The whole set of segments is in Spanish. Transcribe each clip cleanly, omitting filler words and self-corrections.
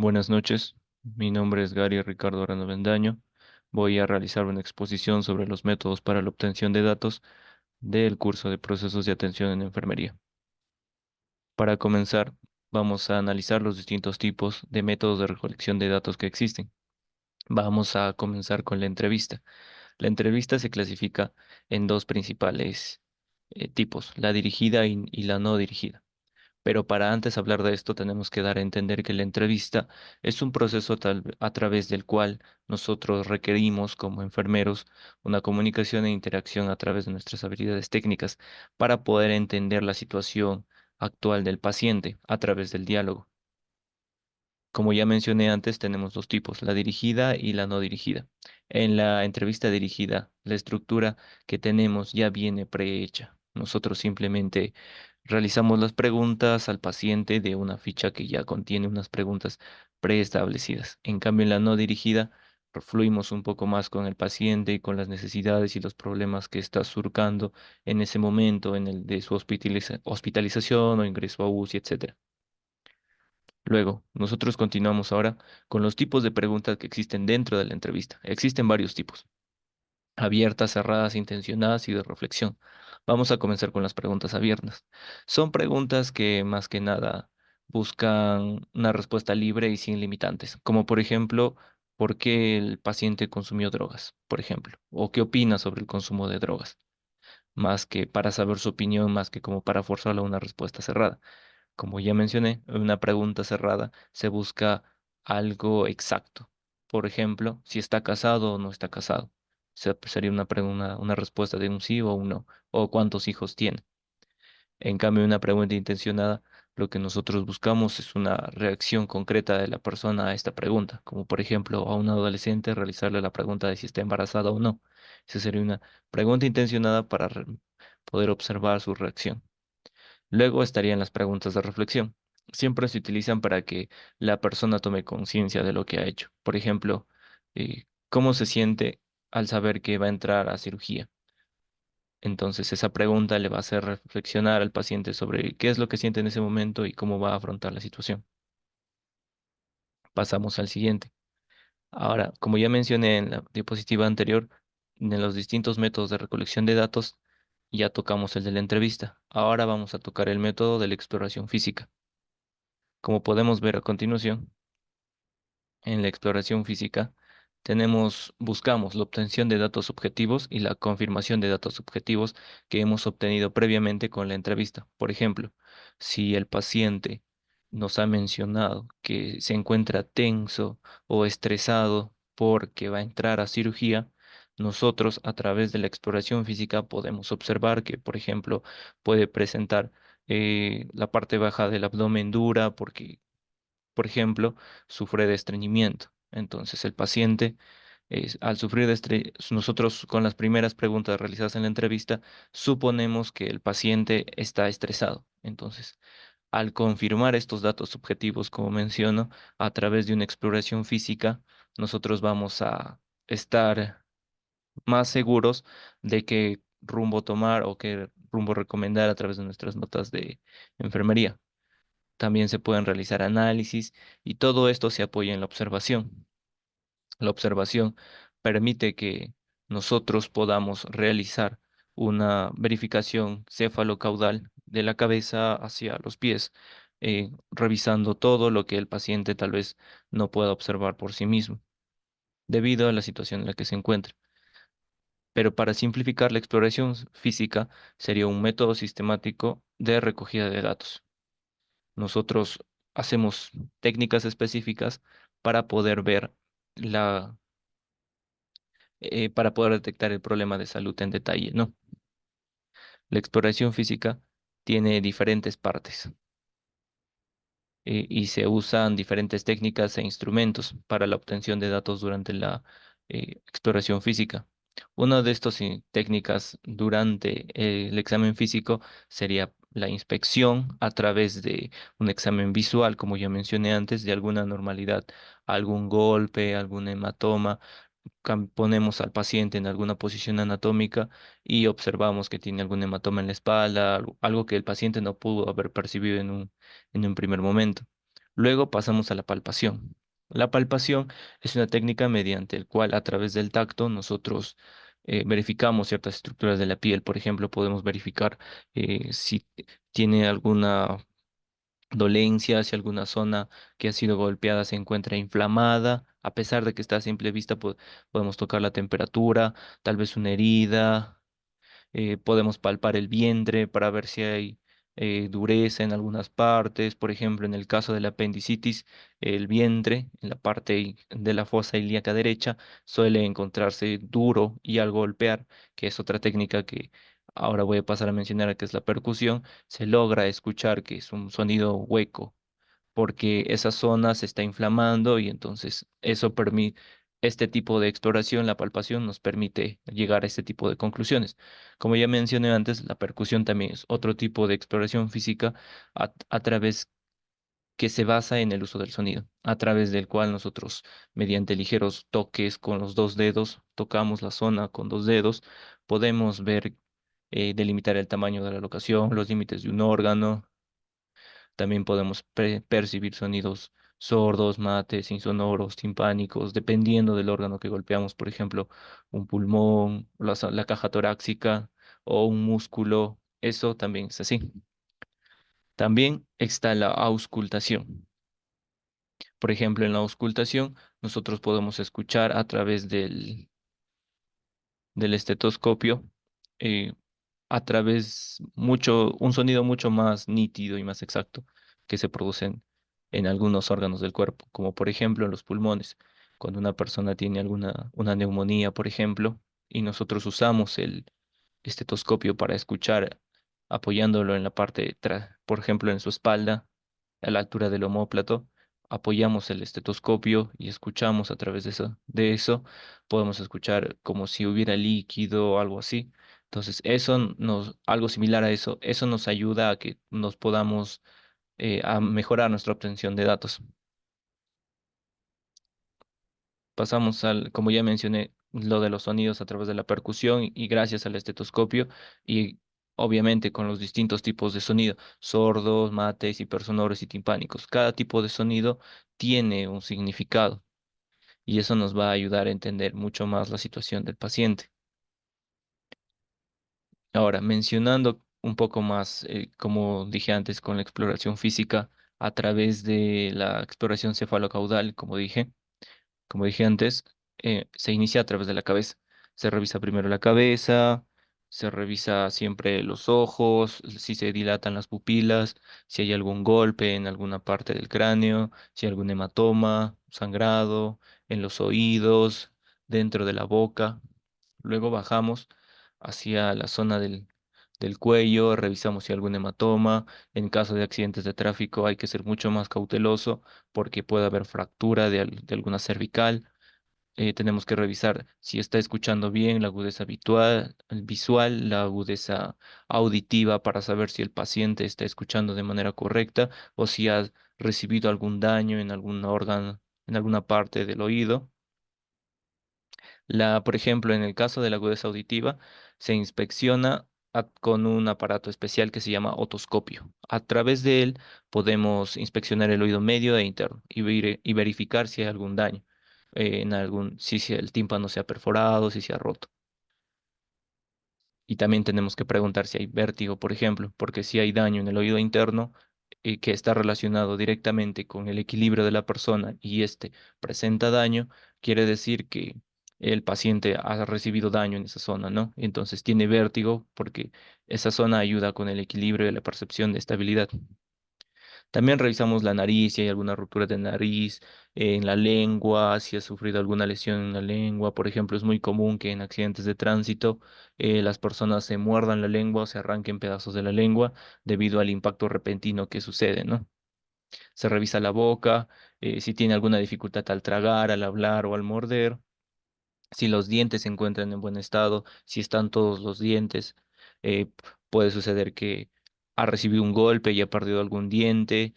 Buenas noches, mi nombre es Gary Ricardo Arano Bendaño. Voy a realizar una exposición sobre los métodos para la obtención de datos del curso de procesos de atención en enfermería. Para comenzar, vamos a analizar los distintos tipos de métodos de recolección de datos que existen. Vamos a comenzar con la entrevista. La entrevista se clasifica en dos principales tipos, la dirigida y la no dirigida. Pero para antes hablar de esto, tenemos que dar a entender que la entrevista es un proceso a través del cual nosotros requerimos como enfermeros una comunicación e interacción a través de nuestras habilidades técnicas para poder entender la situación actual del paciente a través del diálogo. Como ya mencioné antes, tenemos dos tipos, la dirigida y la no dirigida. En la entrevista dirigida, la estructura que tenemos ya viene prehecha. Nosotros simplemente realizamos las preguntas al paciente de una ficha que ya contiene unas preguntas preestablecidas. En cambio, en la no dirigida, fluimos un poco más con el paciente y con las necesidades y los problemas que está surcando en ese momento, en el de su hospitalización o ingreso a UCI, etcétera. Luego, nosotros continuamos ahora con los tipos de preguntas que existen dentro de la entrevista. Existen varios tipos: abiertas, cerradas, intencionadas y de reflexión. Vamos a comenzar con las preguntas abiertas. Son preguntas que más que nada buscan una respuesta libre y sin limitantes, como por ejemplo, ¿por qué el paciente consumió drogas? Por ejemplo, o qué opina sobre el consumo de drogas, más que para saber su opinión, más que como para forzarlo a una respuesta cerrada. Como ya mencioné, en una pregunta cerrada se busca algo exacto. Por ejemplo, si está casado o no está casado. Sería una respuesta de un sí o un no. O cuántos hijos tiene. En cambio, una pregunta intencionada, lo que nosotros buscamos es una reacción concreta de la persona a esta pregunta. Como por ejemplo, a un adolescente realizarle la pregunta de si está embarazada o no. Esa sería una pregunta intencionada para poder observar su reacción. Luego estarían las preguntas de reflexión. Siempre se utilizan para que la persona tome conciencia de lo que ha hecho. Por ejemplo, ¿cómo se siente al saber que va a entrar a cirugía? Entonces, esa pregunta le va a hacer reflexionar al paciente sobre qué es lo que siente en ese momento y cómo va a afrontar la situación. Pasamos al siguiente. Ahora, como ya mencioné en la diapositiva anterior, en los distintos métodos de recolección de datos, ya tocamos el de la entrevista. Ahora vamos a tocar el método de la exploración física. Como podemos ver a continuación, en la exploración física buscamos la obtención de datos objetivos y la confirmación de datos objetivos que hemos obtenido previamente con la entrevista. Por ejemplo, si el paciente nos ha mencionado que se encuentra tenso o estresado porque va a entrar a cirugía, nosotros a través de la exploración física podemos observar que, por ejemplo, puede presentar la parte baja del abdomen dura porque, por ejemplo, sufre de estreñimiento. Entonces, el paciente, al sufrir nosotros con las primeras preguntas realizadas en la entrevista, suponemos que el paciente está estresado. Entonces, al confirmar estos datos subjetivos, como menciono, a través de una exploración física, nosotros vamos a estar más seguros de qué rumbo tomar o qué rumbo recomendar a través de nuestras notas de enfermería. También se pueden realizar análisis y todo esto se apoya en la observación. La observación permite que nosotros podamos realizar una verificación cefalocaudal de la cabeza hacia los pies, revisando todo lo que el paciente tal vez no pueda observar por sí mismo, debido a la situación en la que se encuentra. Pero para simplificar, la exploración física sería un método sistemático de recogida de datos. Nosotros hacemos técnicas específicas para poder ver para poder detectar el problema de salud en detalle, ¿no? La exploración física tiene diferentes partes y se usan diferentes técnicas e instrumentos para la obtención de datos durante la exploración física. Una de estas técnicas durante el examen físico sería la inspección a través de un examen visual, como ya mencioné antes, de alguna anormalidad, algún golpe, algún hematoma. Ponemos al paciente en alguna posición anatómica y observamos que tiene algún hematoma en la espalda, algo que el paciente no pudo haber percibido en un primer momento. Luego pasamos a la palpación. La palpación es una técnica mediante el cual a través del tacto nosotros verificamos ciertas estructuras de la piel. Por ejemplo, podemos verificar si tiene alguna dolencia, si alguna zona que ha sido golpeada se encuentra inflamada. A pesar de que está a simple vista, podemos tocar la temperatura, tal vez una herida. Podemos palpar el vientre para ver si hay dureza en algunas partes. Por ejemplo, en el caso de la apendicitis, el vientre, en la parte de la fosa ilíaca derecha, suele encontrarse duro y al golpear, que es otra técnica que ahora voy a pasar a mencionar, que es la percusión, se logra escuchar que es un sonido hueco porque esa zona se está inflamando y entonces eso permite, este tipo de exploración, la palpación, nos permite llegar a este tipo de conclusiones. Como ya mencioné antes, la percusión también es otro tipo de exploración física a través que se basa en el uso del sonido, a través del cual nosotros, mediante ligeros toques con los dos dedos, tocamos la zona con dos dedos, podemos ver, delimitar el tamaño de la locación, los límites de un órgano. También podemos percibir sonidos sordos, mates, insonoros, timpánicos, dependiendo del órgano que golpeamos, por ejemplo, un pulmón, la caja torácica o un músculo. Eso también es así. También está la auscultación. Por ejemplo, en la auscultación, nosotros podemos escuchar a través del estetoscopio, eh, a través un sonido mucho más nítido y más exacto que se producen en algunos órganos del cuerpo, como por ejemplo en los pulmones. Cuando una persona tiene una neumonía, por ejemplo, y nosotros usamos el estetoscopio para escuchar, apoyándolo en la parte, por ejemplo, en su espalda, a la altura del omóplato, apoyamos el estetoscopio y escuchamos a través de eso, podemos escuchar como si hubiera líquido o algo así. Entonces, algo similar a eso nos ayuda a que nos podamos, a mejorar nuestra obtención de datos. Pasamos como ya mencioné, lo de los sonidos a través de la percusión y gracias al estetoscopio y obviamente con los distintos tipos de sonido, sordos, mates, hipersonoros y timpánicos. Cada tipo de sonido tiene un significado y eso nos va a ayudar a entender mucho más la situación del paciente. Ahora, mencionando un poco más, como dije antes, con la exploración física a través de la exploración cefalocaudal, como dije antes, se inicia a través de la cabeza. Se revisa primero la cabeza, se revisa siempre los ojos, si se dilatan las pupilas, si hay algún golpe en alguna parte del cráneo, si hay algún hematoma, sangrado, en los oídos, dentro de la boca. Luego bajamos hacia la zona del cuello, revisamos si hay algún hematoma. En caso de accidentes de tráfico hay que ser mucho más cauteloso porque puede haber fractura de alguna cervical. Tenemos que revisar si está escuchando bien la agudeza visual, la agudeza auditiva para saber si el paciente está escuchando de manera correcta o si ha recibido algún daño en algún órgano, en alguna parte del oído. Por ejemplo, en el caso de la agudeza auditiva, se inspecciona con un aparato especial que se llama otoscopio. A través de él podemos inspeccionar el oído medio e interno y verificar si hay algún daño, si el tímpano se ha perforado, si se ha roto. Y también tenemos que preguntar si hay vértigo, por ejemplo, porque si hay daño en el oído interno, que está relacionado directamente con el equilibrio de la persona y este presenta daño, quiere decir que el paciente ha recibido daño en esa zona, ¿no? Entonces tiene vértigo porque esa zona ayuda con el equilibrio y la percepción de estabilidad. También revisamos la nariz, si hay alguna ruptura de nariz, en la lengua, si ha sufrido alguna lesión en la lengua. Por ejemplo, es muy común que en accidentes de tránsito las personas se muerdan la lengua o se arranquen pedazos de la lengua debido al impacto repentino que sucede, ¿no? Se revisa la boca, si tiene alguna dificultad al tragar, al hablar o al morder, si los dientes se encuentran en buen estado, si están todos los dientes. Puede suceder que ha recibido un golpe y ha perdido algún diente.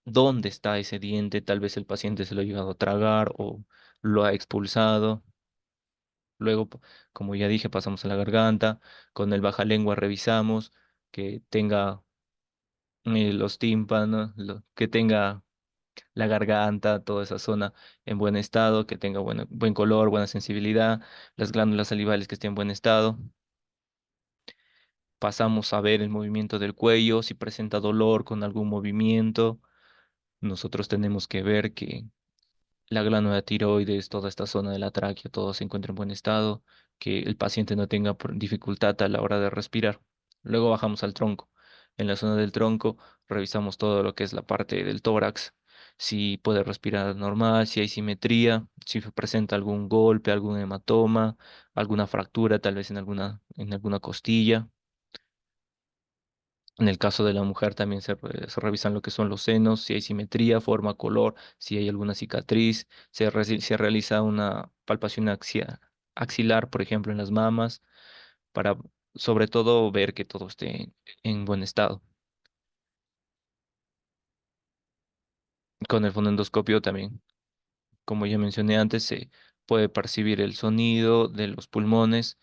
¿Dónde está ese diente? Tal vez el paciente se lo ha llegado a tragar o lo ha expulsado. Luego, como ya dije, pasamos a la garganta. Con el baja lengua revisamos que tenga los tímpanos, que tenga la garganta, toda esa zona en buen estado, que tenga buen color, buena sensibilidad, las glándulas salivales que estén en buen estado. Pasamos a ver el movimiento del cuello, si presenta dolor con algún movimiento. Nosotros tenemos que ver que la glándula tiroides, toda esta zona de la tráquea, todo se encuentra en buen estado, que el paciente no tenga dificultad a la hora de respirar. Luego bajamos al tronco. En la zona del tronco revisamos todo lo que es la parte del tórax, si puede respirar normal, si hay simetría, si presenta algún golpe, algún hematoma, alguna fractura, tal vez en alguna costilla. En el caso de la mujer también se revisan lo que son los senos, si hay simetría, forma, color, si hay alguna cicatriz, se realiza una palpación axilar, por ejemplo, en las mamas, para sobre todo ver que todo esté en buen estado. Con el fonendoscopio también, como ya mencioné antes, se puede percibir el sonido de los pulmones,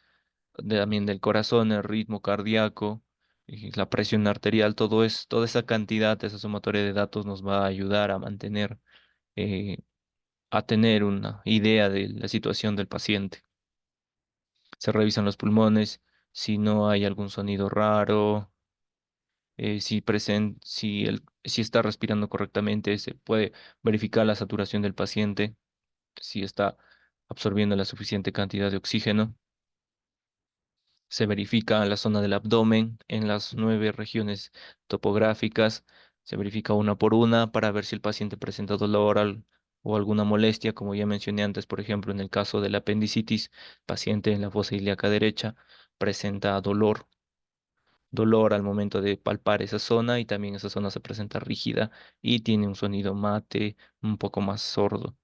también del corazón, el ritmo cardíaco, y la presión arterial, toda esa cantidad, esa sumatoria de datos nos va a ayudar eh, a tener una idea de la situación del paciente. Se revisan los pulmones, si no hay algún sonido raro, si está respirando correctamente, se puede verificar la saturación del paciente, si está absorbiendo la suficiente cantidad de oxígeno. Se verifica la zona del abdomen en las 9 regiones topográficas. Se verifica una por una para ver si el paciente presenta dolor o alguna molestia, como ya mencioné antes, por ejemplo, en el caso de la apendicitis, paciente en la fosa ilíaca derecha presenta dolor al momento de palpar esa zona y también esa zona se presenta rígida y tiene un sonido mate, un poco más sordo.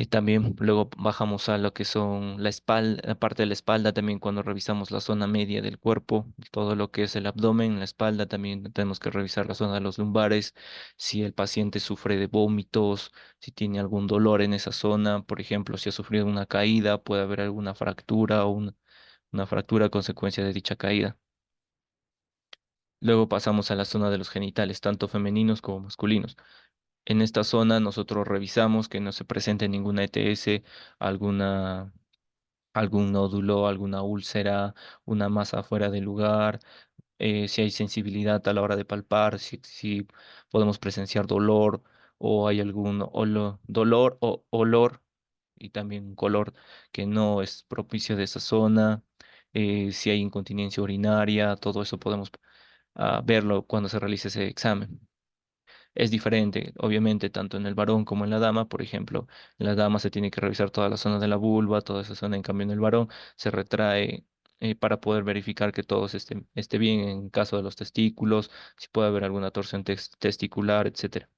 También luego bajamos a lo que son la espalda, la parte de la espalda, también cuando revisamos la zona media del cuerpo, todo lo que es el abdomen, la espalda, también tenemos que revisar la zona de los lumbares, si el paciente sufre de vómitos, si tiene algún dolor en esa zona, por ejemplo, si ha sufrido una caída, puede haber alguna fractura o una fractura a consecuencia de dicha caída. Luego pasamos a la zona de los genitales, tanto femeninos como masculinos. En esta zona nosotros revisamos que no se presente ninguna ETS, alguna, algún nódulo, alguna úlcera, una masa fuera de lugar, si hay sensibilidad a la hora de palpar, si podemos presenciar dolor o hay algún dolor o olor y también un color que no es propicio de esa zona, si hay incontinencia urinaria, todo eso podemos verlo cuando se realice ese examen. Es diferente, obviamente, tanto en el varón como en la dama. Por ejemplo, en la dama se tiene que revisar toda la zona de la vulva, toda esa zona. En cambio, en el varón se retrae para poder verificar que todo esté bien en caso de los testículos, si puede haber alguna torsión testicular, etcétera.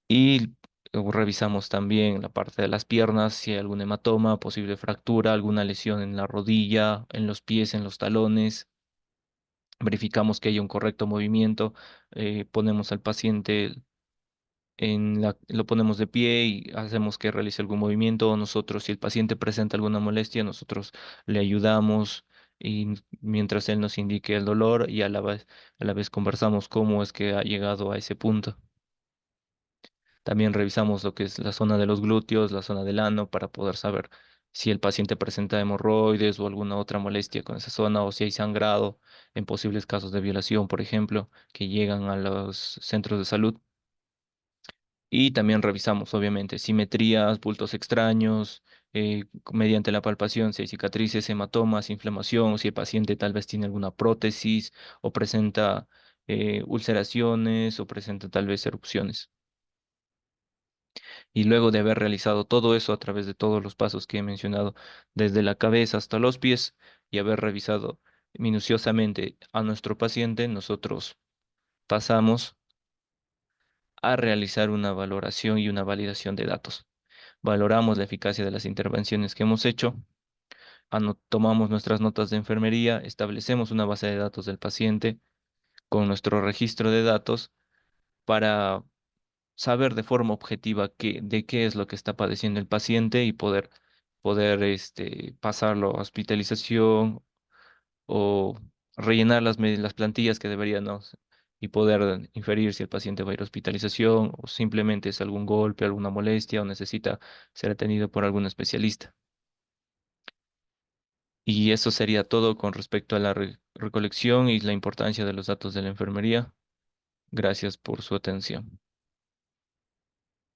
Y revisamos también la parte de las piernas, si hay algún hematoma, posible fractura, alguna lesión en la rodilla, en los pies, en los talones. Verificamos que haya un correcto movimiento, ponemos al paciente lo ponemos de pie y hacemos que realice algún movimiento. Nosotros, si el paciente presenta alguna molestia, nosotros le ayudamos y mientras él nos indique el dolor y a la vez conversamos cómo es que ha llegado a ese punto. También revisamos lo que es la zona de los glúteos, la zona del ano, para poder saber si el paciente presenta hemorroides o alguna otra molestia con esa zona o si hay sangrado en posibles casos de violación, por ejemplo, que llegan a los centros de salud. Y también revisamos, obviamente, simetrías, bultos extraños, mediante la palpación, si hay cicatrices, hematomas, inflamación, si el paciente tal vez tiene alguna prótesis o presenta ulceraciones o presenta tal vez erupciones. Y luego de haber realizado todo eso a través de todos los pasos que he mencionado, desde la cabeza hasta los pies, y haber revisado minuciosamente a nuestro paciente, nosotros pasamos a realizar una valoración y una validación de datos. Valoramos la eficacia de las intervenciones que hemos hecho, tomamos nuestras notas de enfermería, establecemos una base de datos del paciente con nuestro registro de datos para saber de forma objetiva de qué es lo que está padeciendo el paciente y poder pasarlo a hospitalización o rellenar las plantillas que deberían, ¿no? y poder inferir si el paciente va a ir a hospitalización o simplemente es algún golpe, alguna molestia o necesita ser atendido por algún especialista. Y eso sería todo con respecto a la recolección y la importancia de los datos de la enfermería. Gracias por su atención.